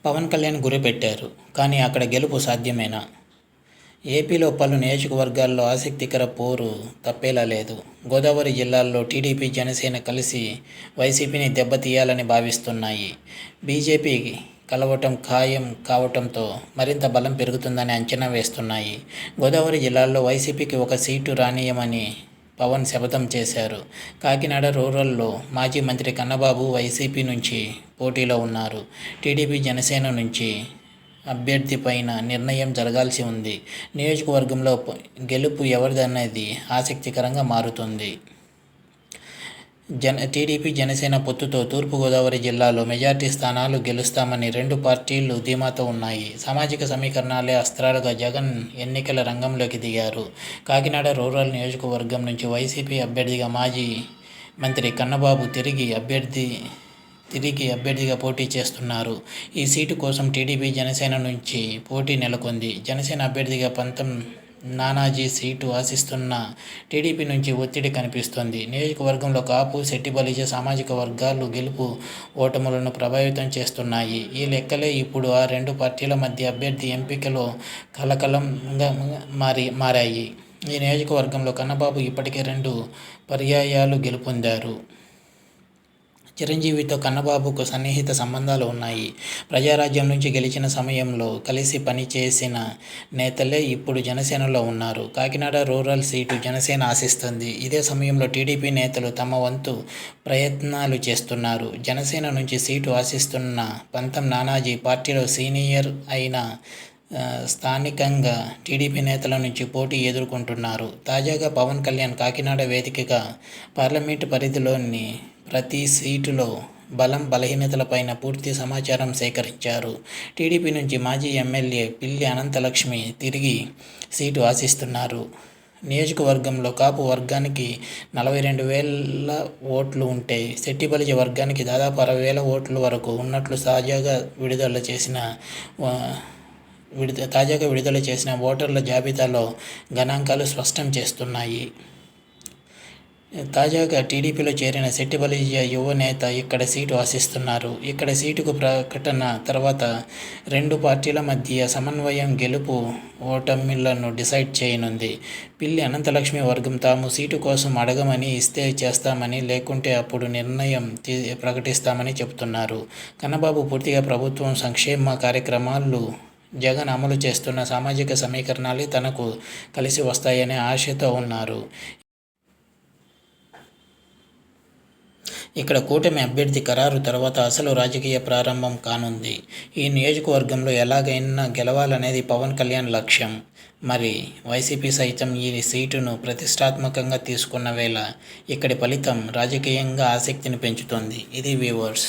పవన్ కళ్యాణ్ గురిపెట్టారు. కానీ అక్కడ గెలుపు సాధ్యమేనా? ఏపీలో పలు నియోజకవర్గాల్లో ఆసక్తికర పోరు తప్పేలా లేదు. గోదావరి జిల్లాల్లో టీడీపీ, జనసేన కలిసి వైసీపీని దెబ్బతీయాలని భావిస్తున్నాయి. బీజేపీ కలవటం ఖాయం కావటంతో మరింత బలం పెరుగుతుందని అంచనా వేస్తున్నాయి. గోదావరి జిల్లాల్లో వైసీపీకి ఒక సీటు రానియమని పవన్ శపథం చేశారు. కాకినాడ రూరల్లో మాజీ మంత్రి కన్నబాబు వైసీపీ నుంచి పోటీలో ఉన్నారు. టీడీపీ, జనసేన నుంచి అభ్యర్థిపైన నిర్ణయం జరగాల్సి ఉంది. నియోజకవర్గంలో గెలుపు ఎవరిదనేది ఆసక్తికరంగా మారుతుంది. టీడీపీ, జనసేన పొత్తుతో తూర్పుగోదావరి జిల్లాలో మెజార్టీ స్థానాలు గెలుస్తామని రెండు పార్టీలు ధీమాతో ఉన్నాయి. సామాజిక సమీకరణాలే అస్త్రాలుగా జగన్ ఎన్నికల రంగంలోకి దిగారు. కాకినాడ రూరల్ నియోజకవర్గం నుంచి వైసీపీ అభ్యర్థిగా మాజీ మంత్రి కన్నబాబు తిరిగి అభ్యర్థిగా పోటీ చేస్తున్నారు. ఈ సీటు కోసం టీడీపీ, జనసేన నుంచి పోటీ నెలకొంది. జనసేన అభ్యర్థిగా పంతం నానాజీ సీటు ఆశిస్తున్న టీడీపీ నుంచి ఒత్తిడి కనిపిస్తోంది. నియోజకవర్గంలో కాపు, శెట్టి బలిజ సామాజిక వర్గాలు గెలుపు ఓటములను ప్రభావితం చేస్తున్నాయి. ఈ లెక్కలే ఇప్పుడు ఆ రెండు పార్టీల మధ్య అభ్యర్థి ఎంపికలో కలకలంగా మారాయి. ఈ నియోజకవర్గంలో కన్నబాబు ఇప్పటికే 2 పర్యాయాలు గెలుపొందారు. చిరంజీవితో కన్నబాబుకు సన్నిహిత సంబంధాలు ఉన్నాయి. ప్రజారాజ్యం నుంచి గెలిచిన సమయంలో కలిసి పనిచేసిన నేతలే ఇప్పుడు జనసేనలో ఉన్నారు. కాకినాడ రూరల్ సీటు జనసేన ఆశిస్తుంది. ఇదే సమయంలో టీడీపీ నేతలు తమ వంతు ప్రయత్నాలు చేస్తున్నారు. జనసేన నుంచి సీటు ఆశిస్తున్న పంతం నానాజీ పార్టీలో సీనియర్ అయిన స్థానికంగా టీడీపీ నేతల నుంచి పోటీ ఎదుర్కొంటున్నారు. తాజాగా పవన్ కళ్యాణ్ కాకినాడ వేదికగా పార్లమెంటు పరిధిలోని ప్రతి సీటులో బలం, బలహీనతలపైన పూర్తి సమాచారం సేకరించారు. టీడీపీ నుంచి మాజీ ఎమ్మెల్యే పిల్లి అనంతలక్ష్మి తిరిగి సీటు ఆశిస్తున్నారు. నియోజకవర్గంలో కాపు వర్గానికి 42,000 ఓట్లు ఉంటే శెట్టి బలిజ వర్గానికి దాదాపు 60,000 ఓట్ల వరకు ఉన్నట్లు తాజాగా విడుదల చేసిన ఓటర్ల జాబితాలో గణాంకాలు స్పష్టం చేస్తున్నాయి. తాజాగా టీడీపీలో చేరిన శెట్టి బలిజ యువ నేత ఇక్కడ సీటు ఆశిస్తున్నారు. ఇక్కడ సీటుకు ప్రకటన తర్వాత రెండు పార్టీల మధ్య సమన్వయం గెలుపు ఓటమిలను డిసైడ్ చేయనుంది. పిల్లి అనంతలక్ష్మి వర్గం తాము సీటు కోసం అడగమని, ఇస్తే చేస్తామని, లేకుంటే అప్పుడు నిర్ణయం ప్రకటిస్తామని చెబుతున్నారు. కన్నబాబు పూర్తిగా ప్రభుత్వం సంక్షేమ కార్యక్రమాలు, జగన్ అమలు చేస్తున్న సామాజిక సమీకరణాలే తనకు కలిసి వస్తాయనే ఆశతో ఉన్నారు. ఇక్కడ కూటమి అభ్యర్థి ఖరారు తర్వాత అసలు రాజకీయ ప్రారంభం కానుంది. ఈ నియోజకవర్గంలో ఎలాగైనా గెలవాలనేది పవన్ కళ్యాణ్ లక్ష్యం. మరి వైసీపీ సైతం ఈ సీటును ప్రతిష్టాత్మకంగా తీసుకున్న వేళ ఇక్కడి ఫలితం రాజకీయంగా ఆసక్తిని పెంచుతోంది. ఇది వ్యూవర్స్.